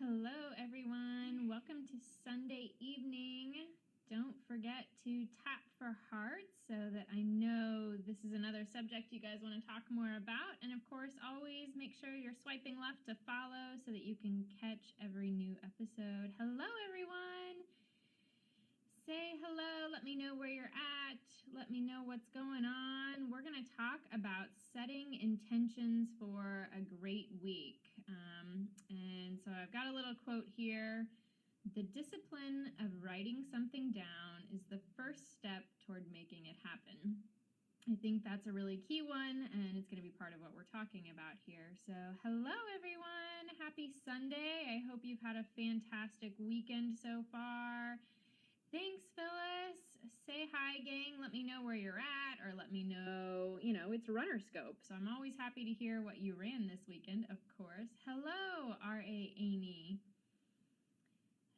Hello, everyone. Welcome to Sunday evening. Don't forget to tap for hearts so that I know this is another subject you guys want to talk more about. And of course, always make sure you're swiping left to follow so that you can catch every new episode. Hello, everyone. Say hello. Let me know where you're at. Let me know what's going on. We're going to talk about setting intentions for a great week. And so I've got a little quote here. The discipline of writing something down is the first step toward making it happen. I think that's a really key one, and it's going to be part of what we're talking about here. So hello, everyone. Happy Sunday. I hope you've had a fantastic weekend so far. Thanks, Phyllis. Say hi, gang. Let me know where you're at, or let me know, it's Runner Scope. So I'm always happy to hear what you ran this weekend, of course. Hello, R.A. Amy.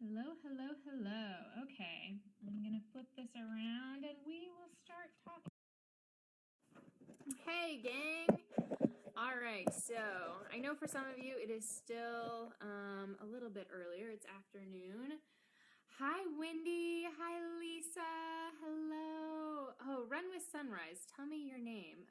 Hello, hello, hello. Okay, I'm going to flip this around and we will start talking. Hey, gang. All right, so I know for some of you it is still a little bit earlier. It's afternoon. Hi, Wendy. Hi, Lisa. Hello. Oh, Run with Sunrise. Tell me your name.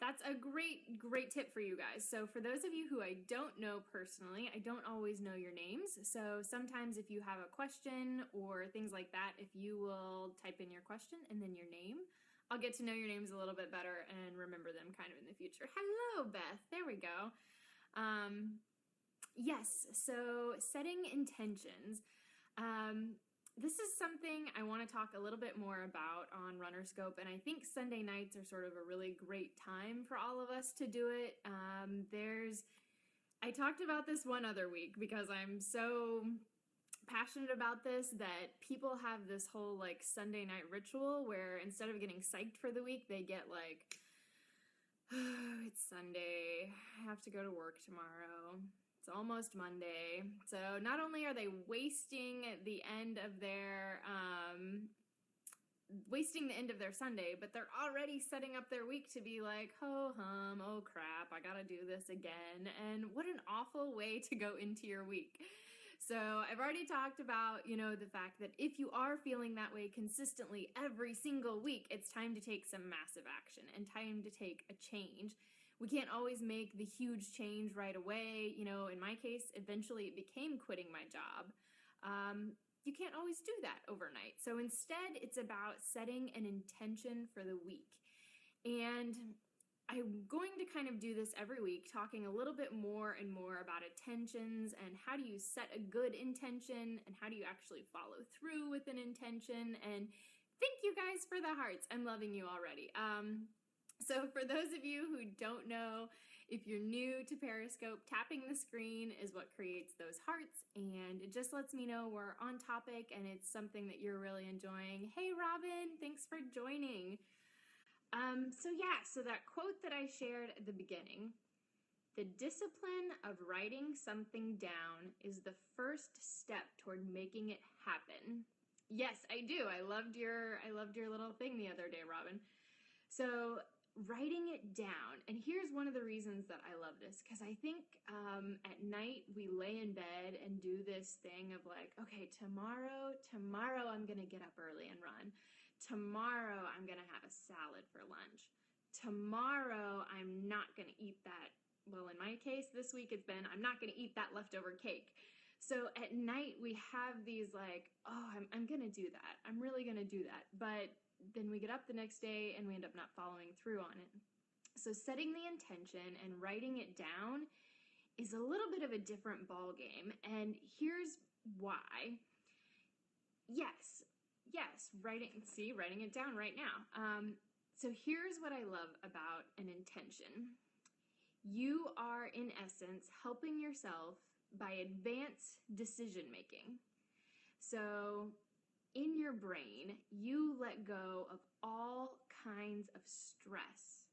That's a great tip for you guys. So for those of you who I don't know personally, I don't always know your names. So sometimes if you have a question or things like that, if you will type in your question and then your name, I'll get to know your names a little bit better and remember them kind of in the future. Hello, Beth. There we go. Yes, so setting intentions. This is something I want to talk a little bit more about on Runner Scope, and I think Sunday nights are sort of a really great time for all of us to do it. I talked about this one other week because I'm so passionate about this that people have this whole like Sunday night ritual where instead of getting psyched for the week, they get like, oh, it's Sunday, I have to go to work tomorrow. It's almost Monday. So not only are they wasting the end of their Sunday, but they're already setting up their week to be like, ho hum, oh crap, I gotta do this again. And what an awful way to go into your week. So I've already talked about, the fact that if you are feeling that way consistently every single week, it's time to take some massive action and time to take a change. We can't always make the huge change right away. In my case, eventually it became quitting my job. You can't always do that overnight. So instead, it's about setting an intention for the week. And I'm going to kind of do this every week, talking a little bit more and more about intentions and how do you set a good intention and how do you actually follow through with an intention. And thank you guys for the hearts. I'm loving you already. So for those of you who don't know, if you're new to Periscope, tapping the screen is what creates those hearts, and it just lets me know we're on topic and it's something that you're really enjoying. Hey, Robin, thanks for joining. So that quote that I shared at the beginning, the discipline of writing something down is the first step toward making it happen. Yes, I do. I loved your little thing the other day, Robin. So writing it down, and here's one of the reasons that I love this, because I think at night we lay in bed and do this thing of like, okay, tomorrow I'm gonna get up early and run. Tomorrow I'm gonna have a salad for lunch. Tomorrow I'm not gonna eat that, well, in my case this week it's been, I'm not gonna eat that leftover cake. So at night we have these like, oh, I'm gonna do that, I'm really gonna do that, but then we get up the next day and we end up not following through on it. So setting the intention and writing it down is a little bit of a different ball game, and here's why. Yes, writing it down right now. So here's what I love about an intention. You are, in essence, helping yourself by advanced decision making. So in your brain, you let go of all kinds of stress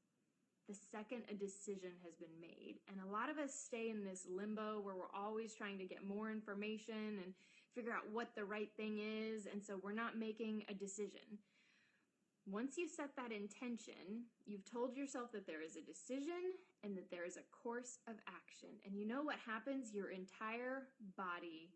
the second a decision has been made. And a lot of us stay in this limbo where we're always trying to get more information and figure out what the right thing is, and so we're not making a decision. Once you set that intention, you've told yourself that there is a decision and that there is a course of action. And you know what happens? Your entire body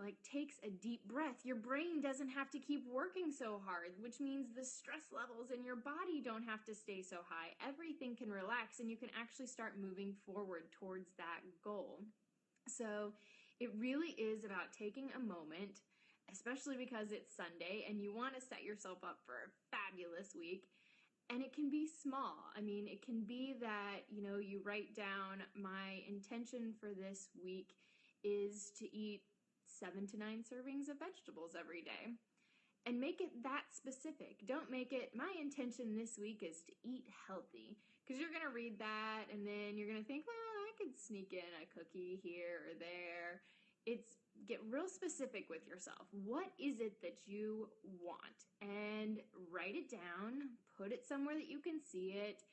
like takes a deep breath. Your brain doesn't have to keep working so hard, which means the stress levels in your body don't have to stay so high. Everything can relax and you can actually start moving forward towards that goal. So it really is about taking a moment, especially because it's Sunday and you want to set yourself up for a fabulous week. And it can be small. I mean, it can be that, you write down, my intention for this week is to eat 7 to 9 servings of vegetables every day. And make it that specific. Don't make it, my intention this week is to eat healthy. Because you're going to read that and then you're going to think, well, I could sneak in a cookie here or there. Get real specific with yourself. What is it that you want? And write it down. Put it somewhere that you can see it.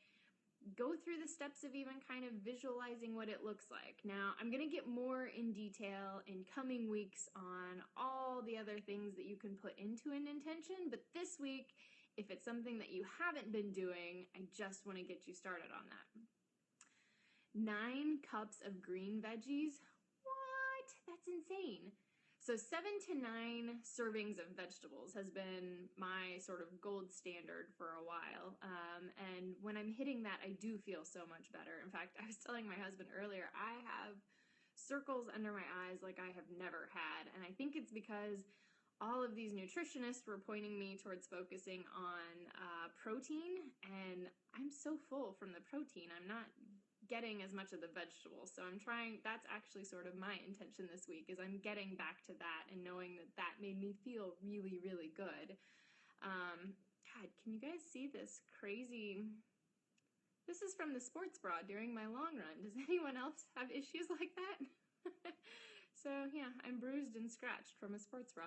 Go through the steps of even kind of visualizing what it looks like. Now, I'm going to get more in detail in coming weeks on all the other things that you can put into an intention, but this week, if it's something that you haven't been doing, I just want to get you started on that. 9 cups of green veggies. What? That's insane. So 7 to 9 servings of vegetables has been my sort of gold standard for a while. And when I'm hitting that, I do feel so much better. In fact, I was telling my husband earlier, I have circles under my eyes like I have never had. And I think it's because all of these nutritionists were pointing me towards focusing on protein. And I'm so full from the protein. I'm not getting as much of the vegetables. So that's actually sort of my intention this week, is I'm getting back to that and knowing that made me feel really, really good. God, can you guys see this crazy? This is from the sports bra during my long run. Does anyone else have issues like that? So yeah, I'm bruised and scratched from a sports bra.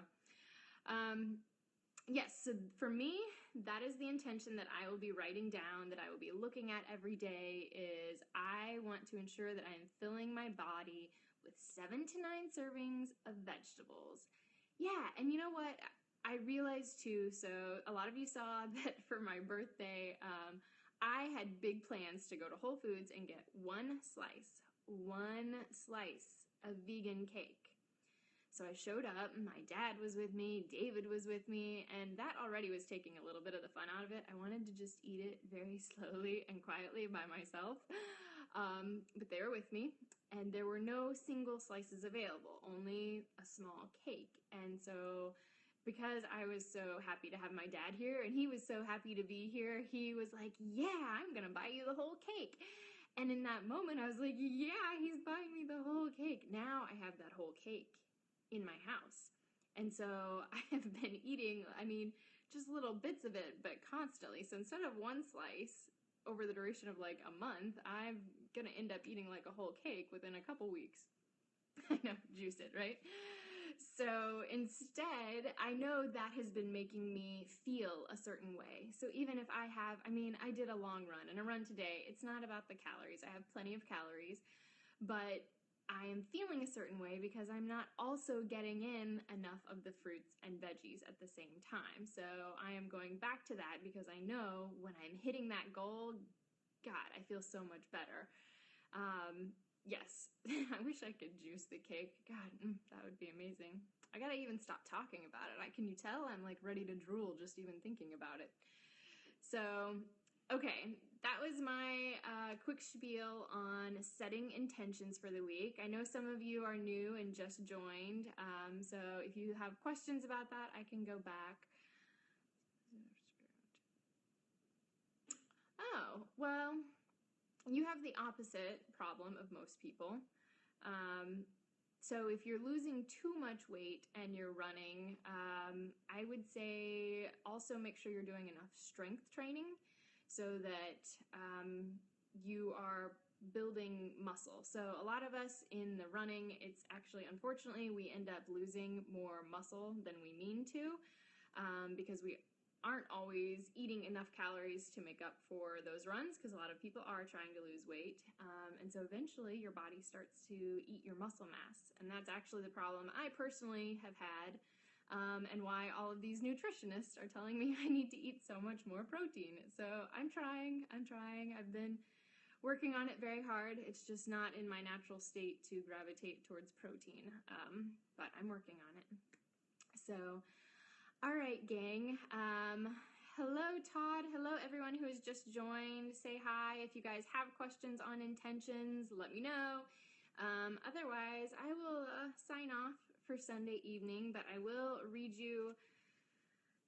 Yes, so for me, that is the intention that I will be writing down, that I will be looking at every day, is I want to ensure that I am filling my body with 7 to 9 servings of vegetables. Yeah, and you know what? I realized too, so a lot of you saw that for my birthday, I had big plans to go to Whole Foods and get one slice of vegan cake. So I showed up, my dad was with me, David was with me, and that already was taking a little bit of the fun out of it. I wanted to just eat it very slowly and quietly by myself, but they were with me, and there were no single slices available, only a small cake. And so because I was so happy to have my dad here, and he was so happy to be here, he was like, yeah, I'm gonna buy you the whole cake. And in that moment, I was like, yeah, he's buying me the whole cake. Now I have that whole cake in my house. And so I have been eating, just little bits of it, but constantly. So instead of one slice over the duration of like a month, I'm gonna end up eating like a whole cake within a couple weeks. I know, juice it, right? So instead, I know that has been making me feel a certain way. So even if I did a long run, and a run today, it's not about the calories. I have plenty of calories, but I am feeling a certain way because I'm not also getting in enough of the fruits and veggies at the same time. So I am going back to that because I know when I'm hitting that goal, God, I feel so much better. Yes, I wish I could juice the cake. God, that would be amazing. I gotta even stop talking about it. Can you tell? I'm like ready to drool just even thinking about it. So, okay, that was my quick spiel on setting intentions for the week. I know some of you are new and just joined, so if you have questions about that, I can go back. Oh, well, you have the opposite problem of most people. So if you're losing too much weight and you're running, I would say also make sure you're doing enough strength training so that you are building muscle. So a lot of us in the running, it's actually, unfortunately, we end up losing more muscle than we mean to because we aren't always eating enough calories to make up for those runs, because a lot of people are trying to lose weight. And so eventually your body starts to eat your muscle mass. And that's actually the problem I personally have had and why all of these nutritionists are telling me I need to eat so much more protein. So I'm trying. I've been working on it very hard. It's just not in my natural state to gravitate towards protein, but I'm working on it. So, all right, gang. Hello, Todd. Hello, everyone who has just joined. Say hi. If you guys have questions on intentions, let me know. Otherwise, I will sign off for Sunday evening, but I will read you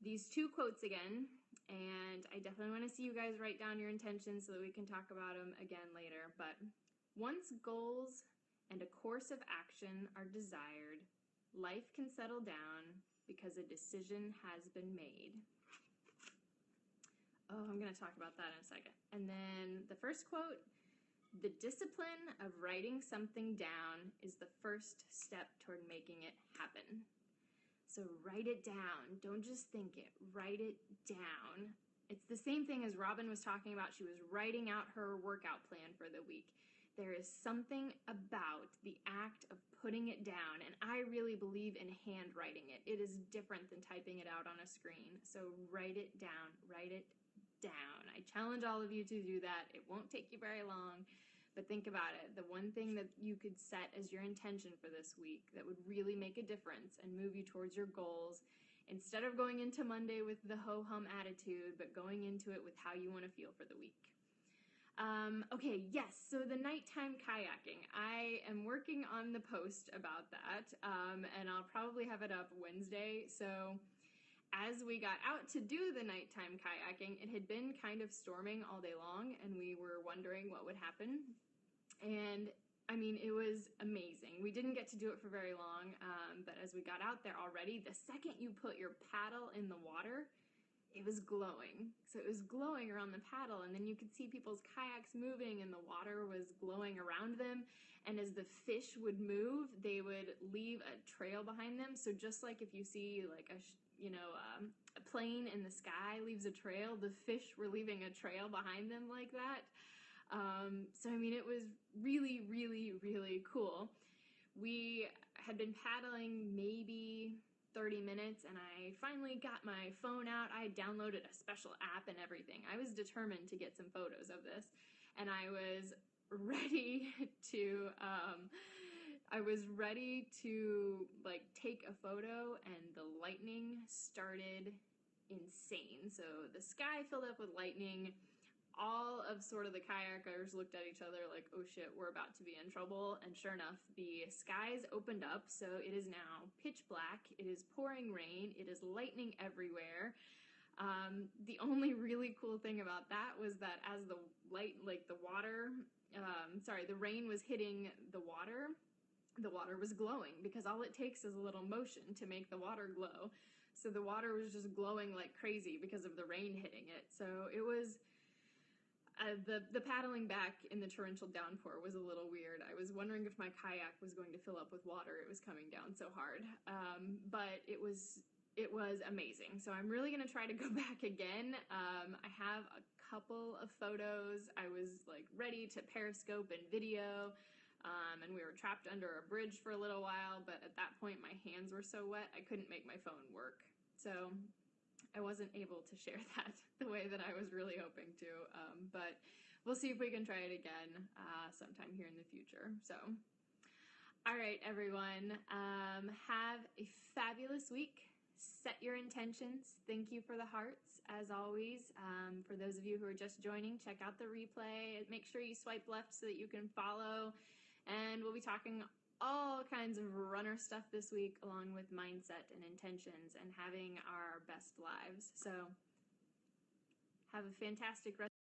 these two quotes again, and I definitely want to see you guys write down your intentions so that we can talk about them again later. But once goals and a course of action are desired, life can settle down because a decision has been made. Oh, I'm going to talk about that in a second. And then the first quote, the discipline of writing something down is the first step toward making it happen. So write it down. Don't just think it. Write it down. It's the same thing as Robin was talking about. She was writing out her workout plan for the week. There is something about the act of putting it down, and I really believe in handwriting it. It is different than typing it out on a screen. So write it down. Write it down. I challenge all of you to do that. It won't take you very long. But think about it, the one thing that you could set as your intention for this week that would really make a difference and move you towards your goals, instead of going into Monday with the ho-hum attitude, but going into it with how you want to feel for the week. Okay, yes, so the nighttime kayaking. I am working on the post about that, and I'll probably have it up Wednesday. So as we got out to do the nighttime kayaking, it had been kind of storming all day long, and we were wondering what would happen. And I mean, it was amazing. We didn't get to do it for very long, but as we got out there already, the second you put your paddle in the water, it was glowing. So it was glowing around the paddle, and then you could see people's kayaks moving, and the water was glowing around them. And as the fish would move, they would leave a trail behind them. So just like if you see like a plane in the sky leaves a trail, the fish were leaving a trail behind them like that. So I mean, it was really, really, really cool. We had been paddling maybe 30 minutes, and I finally got my phone out. I downloaded a special app and everything. I was determined to get some photos of this, and I was ready to like take a photo, and the lightning started insane. So the sky filled up with lightning. All of sort of the kayakers looked at each other like, oh shit, we're about to be in trouble. And sure enough, the skies opened up, so it is now pitch black. It is pouring rain. It is lightning everywhere. The only really cool thing about that was that as the rain was hitting the water was glowing, because all it takes is a little motion to make the water glow. So the water was just glowing like crazy because of the rain hitting it. So it was... the paddling back in the torrential downpour was a little weird. I was wondering if my kayak was going to fill up with water. It was coming down so hard. But it was amazing. So I'm really going to try to go back again. I have a couple of photos. I was like ready to periscope and video. And we were trapped under a bridge for a little while, but at that point my hands were so wet I couldn't make my phone work. So I wasn't able to share that the way that I was really hoping to, but we'll see if we can try it again sometime here in the future. So, all right, everyone, have a fabulous week. Set your intentions. Thank you for the hearts, as always. For those of you who are just joining, check out the replay. Make sure you swipe left so that you can follow, and we'll be talking all kinds of runner stuff this week, along with mindset and intentions and having our best lives. So have a fantastic rest